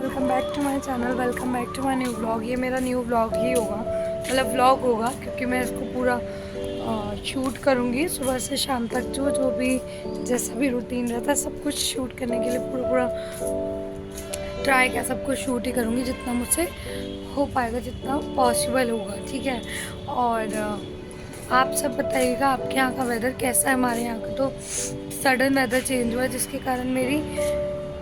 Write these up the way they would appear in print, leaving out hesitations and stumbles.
Welcome back to my channel, welcome back to my new vlog. ये मेरा new vlog ही होगा, मतलब vlog होगा, क्योंकि मैं इसको पूरा शूट करूँगी सुबह से शाम तक। जो भी जैसा भी रूटीन रहता है सब कुछ शूट करने के लिए पूरा ट्राई किया, सब कुछ शूट ही करूँगी जितना मुझसे हो पाएगा, जितना पॉसिबल होगा, ठीक है। और आप सब बताइएगा आपके यहाँ का वेदर कैसा है। हमारे यहाँ का तो सडन वेदर चेंज हुआ है, जिसके कारण मेरी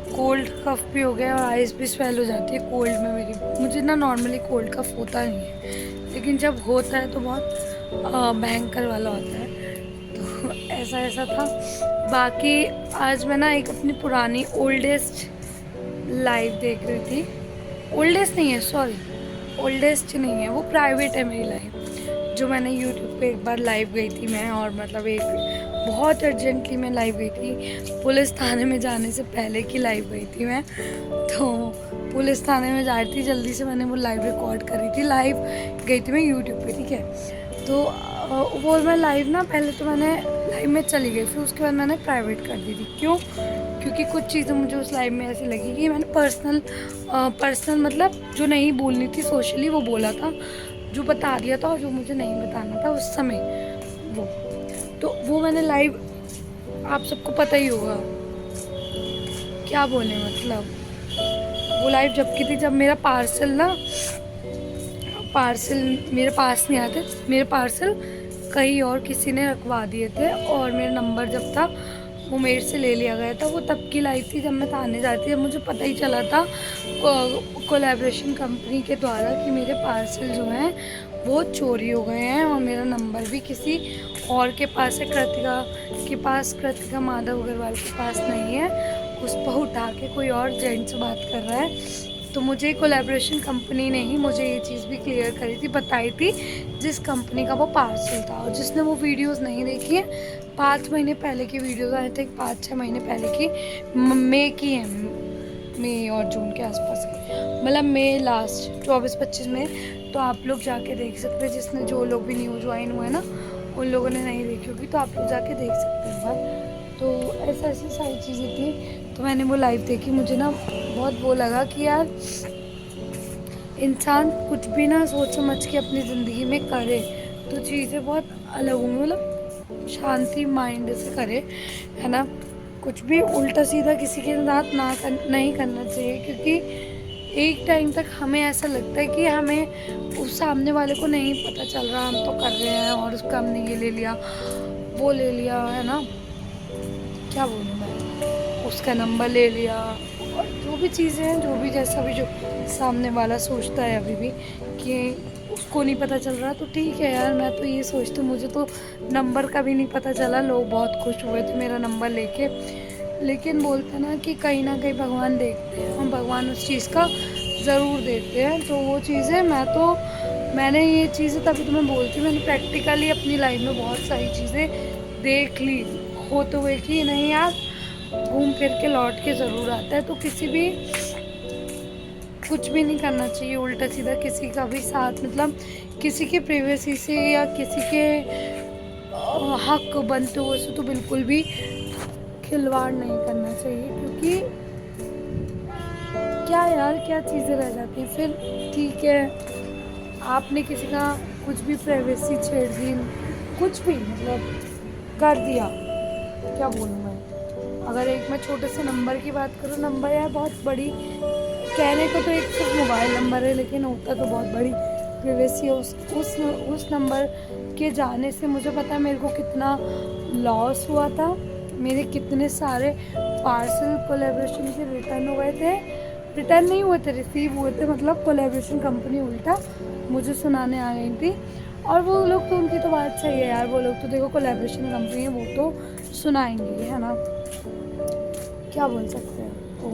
कोल्ड कफ भी हो गया और आइज़ भी स्वेल हो जाती है कोल्ड में मेरी। मुझे ना नॉर्मली कोल्ड कफ होता नहीं है, लेकिन जब होता है तो बहुत भयंकर वाला होता है। तो ऐसा ऐसा था। बाकी आज मैं ना एक अपनी पुरानी ओल्डेस्ट लाइव देख रही थी। ओल्डेस्ट नहीं है, सॉरी, ओल्डेस्ट नहीं है, वो प्राइवेट है मेरी लाइव, जो मैंने यूट्यूब पे एक बार लाइव गई थी मैं। और मतलब एक बहुत अर्जेंटली मैं लाइव गई थी, पुलिस थाने में जाने से पहले की लाइव गई थी मैं। तो पुलिस थाने में जा रही थी, जल्दी से मैंने वो लाइव रिकॉर्ड करी थी। लाइव गई थी मैं यूट्यूब पे, ठीक है। तो वो मैं लाइव ना, पहले तो मैंने लाइव में चली गई, फिर उसके बाद मैंने प्राइवेट कर दी थी। क्यों? क्योंकि कुछ चीज़ें मुझे उस लाइव में ऐसी लगी कि मैंने पर्सनल मतलब जो नहीं बोलनी थी सोशली वो बोला था, जो बता दिया था, और जो मुझे नहीं बताना था उस समय वो। तो वो मैंने लाइव, आप सबको पता ही होगा क्या बोले, मतलब वो लाइव जब की थी, जब मेरा पार्सल मेरे पास नहीं आते, मेरे पार्सल कहीं और किसी ने रखवा दिए थे, और मेरा नंबर जब था वो मेरे से ले लिया गया था। वो तब की लाइव थी जब मैं थाने जाती थी। मुझे पता ही चला था कोलैबोरेशन कंपनी के द्वारा कि मेरे पार्सल जो हैं वो चोरी हो गए हैं, और मेरा नंबर भी किसी और के पास है, कृतिका माधव अग्रवाल के पास नहीं है। उस पर उठा के कोई और जेंट से बात कर रहा है। तो मुझे कोलैबोरेशन कंपनी ने ही मुझे ये चीज़ भी क्लियर करी थी, बताई थी, जिस कंपनी का वो पार्सल था। और जिसने वो वीडियोस नहीं देखी है, 5 महीने पहले की वीडियोस आए थे, 5-6 महीने पहले की, मई की है, मई और जून के आसपास की, मतलब मई लास्ट 24-25 में। तो आप लोग जाके देख सकते हैं, जिसने, जो लोग भी न्यू ज्वाइन हुए ना, उन लोगों ने नहीं देखी होगी, तो आप लोग जाके देख सकते हैं एक बार। तो ऐसी सारी चीज़ें थी। तो मैंने वो लाइव देखी, मुझे ना बहुत वो लगा कि यार इंसान कुछ भी ना सोच समझ के अपनी ज़िंदगी में करे तो चीज़ें बहुत अलग होंगी, मतलब शांति माइंड से करे, है ना। कुछ भी उल्टा सीधा किसी के साथ नहीं करना चाहिए, क्योंकि एक टाइम तक हमें ऐसा लगता है कि हमें उस सामने वाले को नहीं पता चल रहा, हम तो कर रहे हैं, और उसका हमने ये ले लिया, वो ले लिया, है ना, क्या बोलूँ मैं, उसका नंबर ले लिया, और जो भी चीज़ें हैं, जो भी जैसा भी जो सामने वाला सोचता है अभी भी कि उसको नहीं पता चल रहा, तो ठीक है यार। मैं तो ये सोचती हूँ, मुझे तो नंबर का भी नहीं पता चला, लोग बहुत खुश हुए थे मेरा नंबर लेके। लेकिन बोलते ना कि कहीं ना कहीं भगवान देखते हैं, हम भगवान उस चीज़ का ज़रूर देते हैं। तो वो चीज़ें मैंने ये चीज़ें, तभी तो मैं बोलती हूँ, मैंने प्रैक्टिकली अपनी लाइफ में बहुत सारी चीज़ें देख ली होते हुए कि नहीं यार, घूम फिर के लौट के ज़रूर आता है। तो किसी भी कुछ भी नहीं करना चाहिए उल्टा सीधा किसी का भी साथ, मतलब किसी के प्राइवेसी से या किसी के हक बनते हुए से तो बिल्कुल भी खिलवाड़ नहीं करना चाहिए, क्योंकि क्या यार, क्या चीज़ें रह जाती हैं फिर। ठीक है, आपने किसी का कुछ भी प्राइवेसी छेड़ दी, कुछ भी मतलब कर दिया, क्या बोलूँ मैं। अगर एक मैं छोटे से नंबर की बात करूँ, नंबर यार बहुत बड़ी, कहने को तो एक सिर्फ मोबाइल नंबर है, लेकिन होता तो बहुत बड़ी प्राइवेसी है। उस नंबर के जाने से मुझे पता है मेरे को कितना लॉस हुआ था, मेरे कितने सारे पार्सल कोलैबोरेशन के रिटर्न हो गए थे, रिटर्न नहीं हुए थे, रिसीव हुए थे, मतलब कोलैबोरेशन कंपनी उल्टा मुझे सुनाने आ गई थी। और वो लोग तो, उनकी तो बात सही है यार, वो लोग तो देखो कोलैबोरेशन कंपनी है, वो तो सुनाएंगे, है ना, क्या बोल सकते हैं। तो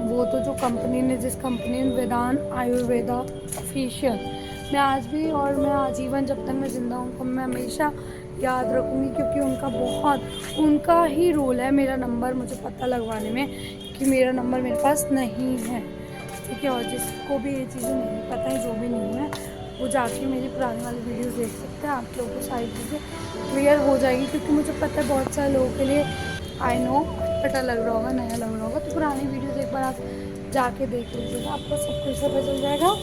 वो तो जो कंपनी ने, जिस कंपनी ने, वेदांत आयुर्वेदा ऑफिशियल, मैं आज भी और मैं आजीवन जब तक मैं ज़िंदा हूँ, मैं हमेशा याद रखूँगी, क्योंकि उनका ही रोल है मेरा नंबर मुझे पता लगवाने में कि मेरा नंबर मेरे पास नहीं है, ठीक है। और जिसको भी ये चीज़ें नहीं पता है, जो भी नहीं है, वो जाके मेरी पुरानी वाली वीडियोस देख सकते हैं, आप लोगों को सारी चीज़ें क्लियर हो जाएगी। क्योंकि मुझे पता है बहुत सारे लोगों के लिए, आई नो, पता लग रहा होगा, नया लग रहा होगा, तो पुरानी वीडियोस एक बार आप जाके देख लीजिएगा, आपको सब कुछ पता चल जाएगा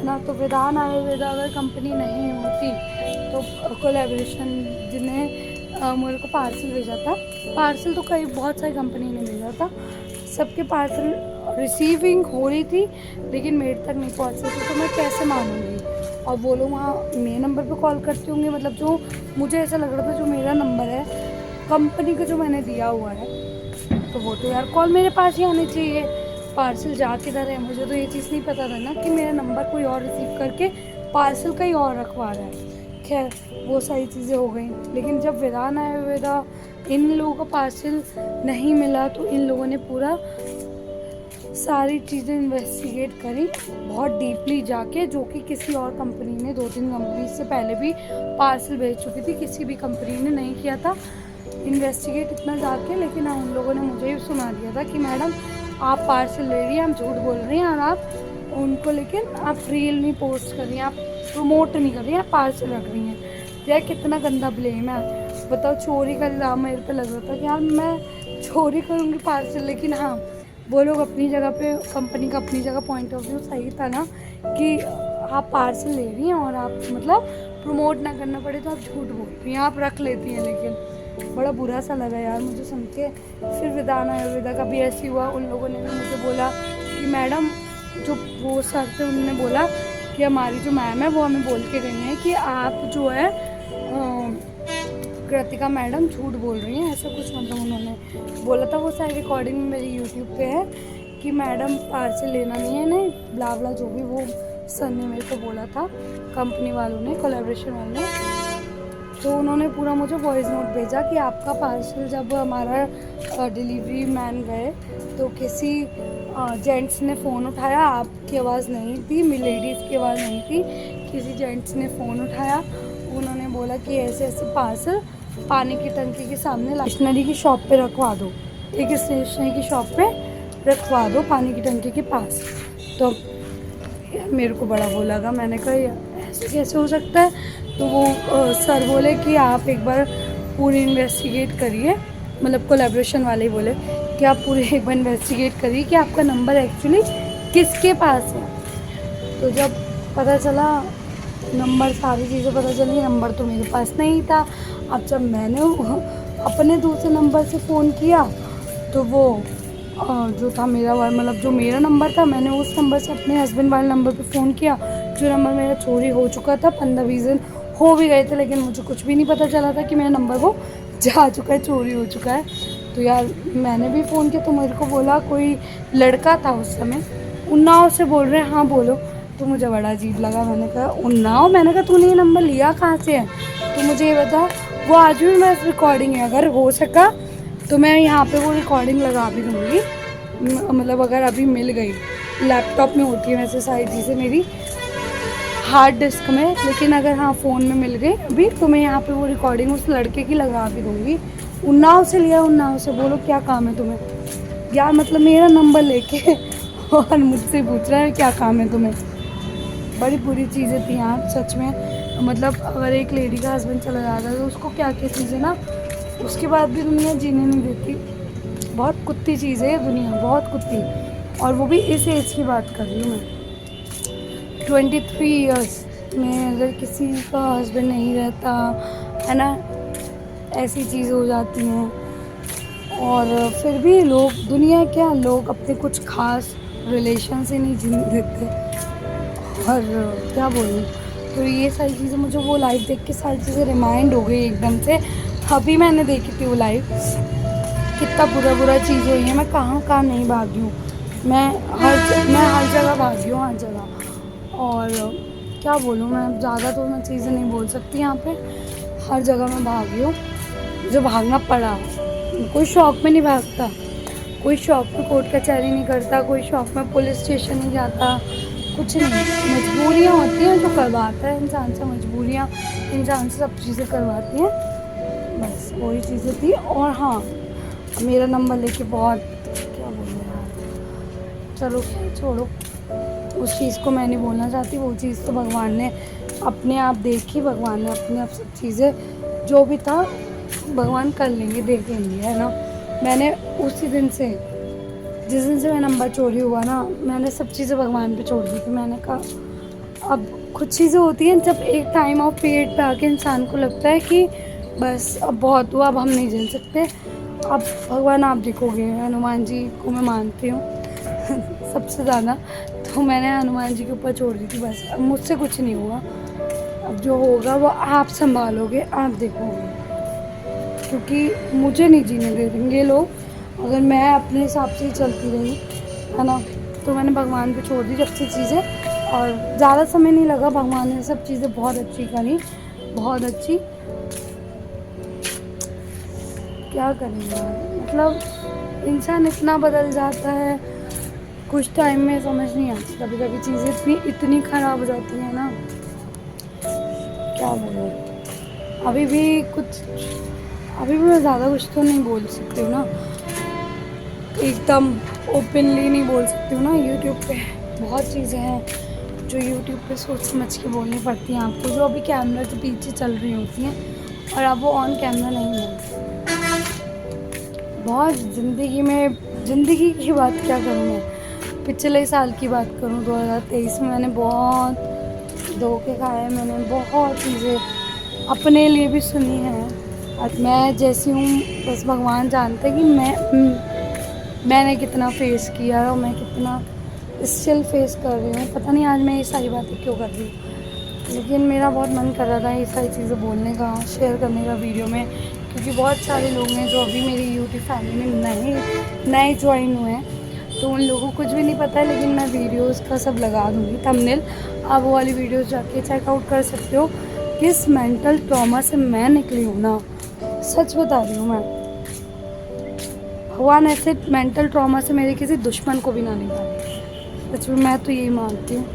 ना। तो वेदान आयुर्वेदा अगर कंपनी नहीं होती तो कोलैबोरेशन जिन्हें मेरे को पार्सल भेजा था, पार्सल तो कई बहुत सारी कंपनी ने भेजा था, सबके पार्सल रिसीविंग हो रही थी लेकिन मेरे तक नहीं पहुंच रही थी, तो मैं कैसे मानूंगी। और वो लोग वहाँ मेरे नंबर पे कॉल करते होंगे, मतलब जो मुझे ऐसा लग रहा था जो मेरा नंबर है कंपनी का जो मैंने दिया हुआ है, तो वो तो यार कॉल मेरे पास ही आनी चाहिए, पार्सल जा किधर है। मुझे तो ये चीज़ नहीं पता था ना कि मेरा नंबर कोई और रिसीव करके पार्सल कहीं और रखवा रहा है। खैर वो सारी चीज़ें हो गई, लेकिन जब वेदान आयुर्वेदा इन लोगों को पार्सल नहीं मिला तो इन लोगों ने पूरा सारी चीज़ें इन्वेस्टिगेट करी बहुत डीपली जाके, जो कि किसी और कंपनी ने 2-3 कंपनी से पहले भी पार्सल भेज चुकी थी, किसी भी कंपनी ने नहीं किया था इन्वेस्टिगेट इतना जाके। लेकिन उन लोगों ने मुझे ही सुना दिया था कि मैडम आप पार्सल ले रही हैं, हम झूठ बोल रही हैं, और आप उनको लेकिन आप रील नहीं पोस्ट कर रही हैं, आप प्रमोट नहीं कर रही हैं, आप पार्सल रख रही हैं। यार कितना गंदा ब्लेम है, बताओ। चोरी का इल्ज़ाम मेरे पे लग रहा था कि यार मैं चोरी करूँगी पार्सल, लेकिन हाँ वो लोग अपनी जगह पे, कंपनी का अपनी जगह पॉइंट ऑफ व्यू सही था ना कि आप पार्सल ले रही हैं और आप मतलब प्रमोट ना करना पड़े तो आप झूठ बोल रही हैं, आप रख लेती हैं। लेकिन बड़ा बुरा सा लगा यार मुझे सुन के। फिर वेदान आयुर्वेदा का भी ऐसी हुआ, उन लोगों ने भी मुझे बोला कि मैडम, जो वो सर थे उन्होंने बोला कि हमारी जो मैम है वो हमें बोल के गई हैं कि आप जो है कृतिका मैडम झूठ बोल रही हैं, ऐसा कुछ मतलब उन्होंने बोला था। वो सारी रिकॉर्डिंग मेरी यूट्यूब पे है कि मैडम पार्सल लेना नहीं है, नहीं ब्ला ब्ला जो भी वो सर ने मेरे को बोला था, कंपनी वालों ने, कोलैबोरेशन वालों ने। तो उन्होंने पूरा मुझे वॉइस नोट भेजा कि आपका पार्सल जब हमारा डिलीवरी मैन गए तो किसी जेंट्स ने फ़ोन उठाया, आपकी आवाज़ नहीं थी, लेडीज़ की आवाज़ नहीं थी, किसी जेंट्स ने फ़ोन उठाया, उन्होंने बोला कि ऐसे ऐसे पार्सल पानी की टंकी के सामने स्टेशनरी की शॉप पे रखवा दो, एक स्टेशनरी की शॉप पे रखवा दो पानी की टंकी के पास। तो मेरे को बड़ा वो लगा, मैंने कहा ऐसे कैसे हो सकता है। तो वो सर बोले कि आप एक बार पूरी इन्वेस्टिगेट करिए, मतलब कोलैबोरेशन वाले बोले कि आप पूरे एक बार इन्वेस्टिगेट करिए कि आपका नंबर एक्चुअली किसके पास है। तो जब पता चला नंबर, सारी चीज़ें पता चली, नंबर तो मेरे पास नहीं था। अब जब मैंने अपने दूसरे नंबर से फ़ोन किया तो वो जो था मेरा वाला, मतलब जो मेरा नंबर था, मैंने उस नंबर से अपने हस्बैंड वाले नंबर पे फ़ोन किया, जो नंबर मेरा चोरी हो चुका था, 15-20 दिन हो भी गए थे, लेकिन मुझे कुछ भी नहीं पता चला था कि मेरा नंबर वो जा चुका है, चोरी हो चुका है। तो यार मैंने भी फ़ोन किया तो मेरे को बोला, कोई लड़का था उस समय, उन्नाव से बोल रहे हैं, हाँ बोलो। तो मुझे बड़ा अजीब लगा, मैंने कहा उन्नाव, मैंने कहा तूने ये नंबर लिया कहाँ से है, तो मुझे ये बता। वो आज भी मैं रिकॉर्डिंग है, अगर हो सका तो मैं यहाँ पे वो रिकॉर्डिंग लगा भी दूँगी, मतलब अगर अभी मिल गई, लैपटॉप में होती है वैसे सारी चीज़ें मेरी, हार्ड डिस्क में, लेकिन अगर हाँ फ़ोन में मिल गई अभी तो मैं यहाँ पे वो रिकॉर्डिंग उस लड़के की लगा भी दूँगी। उन्नाव से लिया, उन्नाव से, बोलो क्या काम है तुम्हें यार, मतलब मेरा नंबर लेके और मुझसे पूछ रहा है क्या काम है तुम्हें। बड़ी बुरी चीज़ें थी यार सच में, मतलब अगर एक लेडी का हस्बैंड चला जाता है तो उसको क्या क्या चीज़ें ना, उसके बाद भी दुनिया जीने नहीं देती। बहुत कुत्ती चीज़ है ये दुनिया, बहुत कुत्ती। और वो भी इस एज की बात कर रही हूँ मैं, 23 ईयर्स में अगर किसी का हस्बैंड नहीं रहता है ना, ऐसी चीज़ हो जाती हैं। और फिर भी लोग, दुनिया क्या, लोग अपने कुछ खास रिलेशन से नहीं जीने देते। और क्या बोलूँ, तो ये सारी चीज़ें मुझे वो लाइव देख के सारी चीज़ें रिमाइंड हो गई एकदम से। अभी मैंने देखी थी वो लाइव, कितना बुरा चीज़ हुई है, मैं कहाँ नहीं भागी हूँ, मैं हर जगह भागी हूँ, हर जगह। और क्या बोलूँ मैं, ज़्यादा तो मैं चीज़ें नहीं बोल सकती यहाँ पे, हर जगह मैं भागी हूँ जो भागना पड़ा। कोई शौक में नहीं भागता, कोई शौक में कोर्ट कचहरी नहीं करता, कोई शौक में पुलिस स्टेशन नहीं जाता, कुछ नहीं। मजबूरियाँ होती हैं जो करवाता है इंसान से, मजबूरियाँ इंसान से सब चीज़ें करवाती हैं, बस वही चीज़ें थी। और हाँ, मेरा नंबर लेके बहुत, क्या बोलूँ यार, चलो छोड़ो, उस चीज़ को मैं नहीं बोलना चाहती। वो चीज़ तो भगवान ने अपने आप देखी, भगवान ने अपने आप सब चीज़ें, जो भी था भगवान कर लेंगे, देख लेंगे, है ना। मैंने उसी दिन से जिस दिन से मेरा नंबर चोरी हुआ ना, मैंने सब चीज़ें भगवान पे छोड़ दी थी। मैंने कहा अब कुछ चीज़ें होती हैं जब एक टाइम ऑफ पीरियड पे आके इंसान को लगता है कि बस अब बहुत हुआ, अब हम नहीं झेल सकते, अब भगवान आप देखोगे। हनुमान जी को मैं मानती हूँ सबसे ज़्यादा, तो मैंने हनुमान जी के ऊपर छोड़ दी थी बस। अब मुझसे कुछ नहीं हुआ, अब जो होगा वो आप संभालोगे, आप देखोगे, क्योंकि मुझे नहीं जीने दे देंगे लोग अगर मैं अपने हिसाब से ही चलती रही, है ना। तो मैंने भगवान पे छोड़ दी जब से चीज़ें, और ज़्यादा समय नहीं लगा, भगवान ने सब चीज़ें बहुत अच्छी करी, बहुत अच्छी। क्या करेंगे यार, मतलब इंसान इतना बदल जाता है कुछ टाइम में, समझ नहीं आती। कभी कभी चीज़ें इतनी ख़राब हो जाती हैं ना, क्या बोलूँ। अभी भी मैं ज़्यादा कुछ तो नहीं बोल सकती हूँ ना, एकदम ओपनली नहीं बोल सकती हूँ ना। यूट्यूब पे बहुत चीज़ें हैं जो यूट्यूब पे सोच समझ के बोलनी पड़ती हैं आपको, जो अभी कैमरा के पीछे चल रही होती हैं और अब वो ऑन कैमरा नहीं बोलती। बहुत ज़िंदगी की बात क्या करूँ मैं, पिछले साल की बात करूँ 2023 में मैंने बहुत धोखे खाए, मैंने बहुत चीज़ें अपने लिए भी सुनी हैं। और मैं जैसी हूँ बस भगवान जानते हैं कि मैंने कितना फेस किया और मैं कितना स्टिल फेस कर रही हूँ। पता नहीं आज मैं ये सारी बातें क्यों कर रही हूँ, लेकिन मेरा बहुत मन कर रहा था ये सारी चीज़ें बोलने का, शेयर करने का वीडियो में, क्योंकि बहुत सारे लोग हैं जो अभी मेरी यूट्यूब फैमिली में नए ज्वाइन हुए हैं, तो उन लोगों को कुछ भी नहीं पता है। लेकिन मैं वीडियोस का सब लगा दूँगी थंबनेल, आप वो वाली वीडियोस जाके चेकआउट कर सकते हो। किस मेंटल ट्रॉमा से मैं निकली हूँ ना, सच बता रही हूँ मैं। भगवान ऐसे मेंटल ट्रॉमा से मेरे किसी दुश्मन को भी ना निकाले, सच में मैं तो यही मानती हूँ।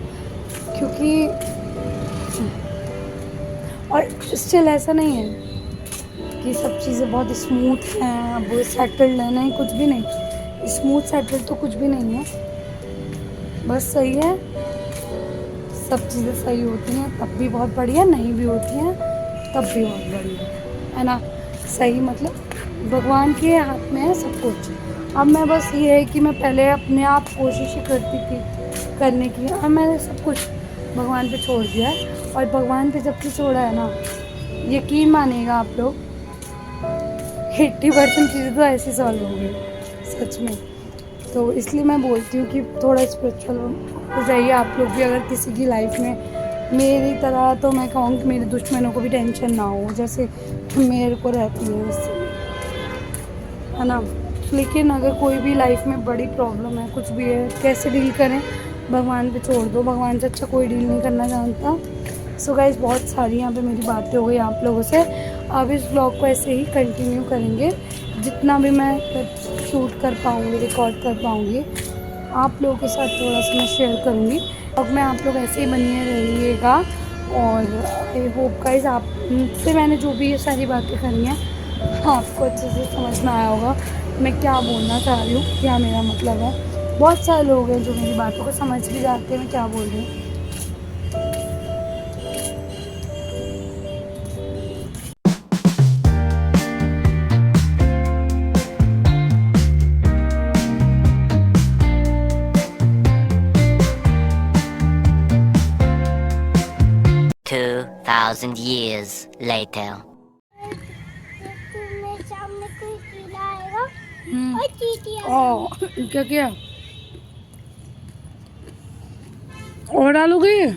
क्योंकि और स्टिल ऐसा नहीं है कि सब चीज़ें बहुत स्मूथ हैं, अब वो सेटल्ड है, नहीं, कुछ भी नहीं। स्मूथ सेटल्ड तो कुछ भी नहीं है, बस सही है। सब चीज़ें सही होती हैं तब भी बहुत बढ़िया, नहीं भी होती हैं तब भी बहुत बढ़िया, है ना। सही मतलब भगवान के हाथ में है सब कुछ। अब मैं बस ये है कि मैं पहले अपने आप कोशिश करती थी करने की, अब मैंने सब कुछ भगवान पे छोड़ दिया है। और भगवान पे जब से छोड़ा है ना, यकीन मानिएगा आप लोग, 80% चीज़ें तो ऐसे सॉल्व हो गई सच में। तो इसलिए मैं बोलती हूँ कि थोड़ा स्पिरिचुअल हो जाइए आप लोग भी, अगर किसी की लाइफ में मेरी तरह। तो मैं कहूँ कि मेरे दुश्मनों को भी टेंशन ना हो जैसे मेरे को रहती है उससे, है ना। लेकिन अगर कोई भी लाइफ में बड़ी प्रॉब्लम है, कुछ भी है, कैसे डील करें, भगवान पे छोड़ दो। भगवान से अच्छा कोई डील नहीं करना जानता। सो गाइस, बहुत सारी यहाँ पे मेरी बातें हो गई आप लोगों से। अब इस ब्लॉग को ऐसे ही कंटिन्यू करेंगे, जितना भी मैं शूट कर पाऊँगी, रिकॉर्ड कर पाऊँगी, आप लोगों के साथ थोड़ा सा मैं शेयर करूँगी। अब मैं आप लोग ऐसे ही बनिए रहिएगा। और आई होप गाइस आपसे मैंने जो भी ये सारी बातें करी हैं आपको अच्छे से समझ में आया होगा मैं क्या बोलना चाह रही हूँ, क्या मेरा मतलब है। बहुत सारे लोग हैं जो मेरी बातों को समझ भी जाते हैं मैं क्या बोल रही हूँ। 2,000 years later. मेरे सामने कोई कीड़ा आएगा और चींटी आएगी। क्या किया और डालोगे? जब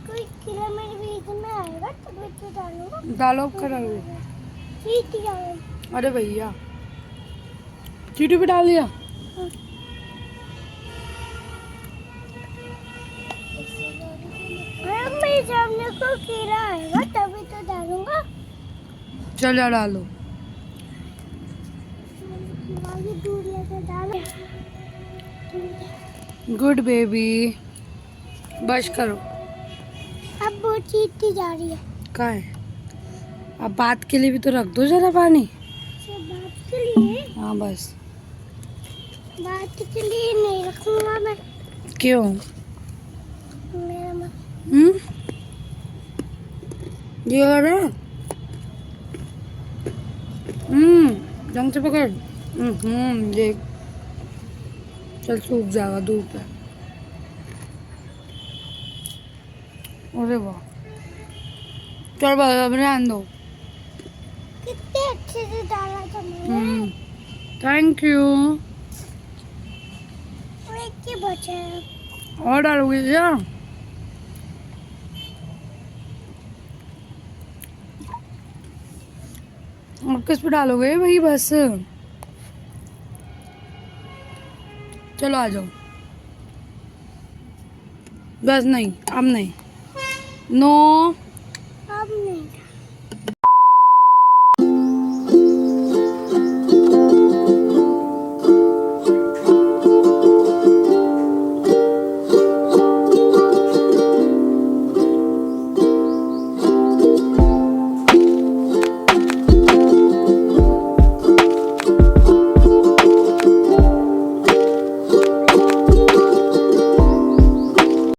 कोई कीड़ा मेरे बीच में आएगा तब मैं तो डालूंगा। डालो करोगे? चींटी आएगी। अरे भैया, चीटी भी डाल दिया? मेरे सामने कोई कीड़ा आएगा तभी तो डालूंगा। चलो डालो। दूर लेकर डालो। गुड बेबी, बस करो। अब वो चींटी जा रही है। कहाँ है? अब बात के लिए भी तो रख दो जरा पानी। बात के लिए? हाँ बस। बात के लिए नहीं रखूंगा मैं। क्यों? मेरा मन। ये कर रहा है। ढंग से पकड़। देख, चल सूख जाएगा धूप है। अरे वाह, चल भाई अब रहने दो। कितने अच्छे से डाला तुमने। Thank you. और एक ही बचा है। और डालोगे क्या? और किस पे डालोगे वही बस? चलो आ जाओ। बस नहीं, अब नहीं। नो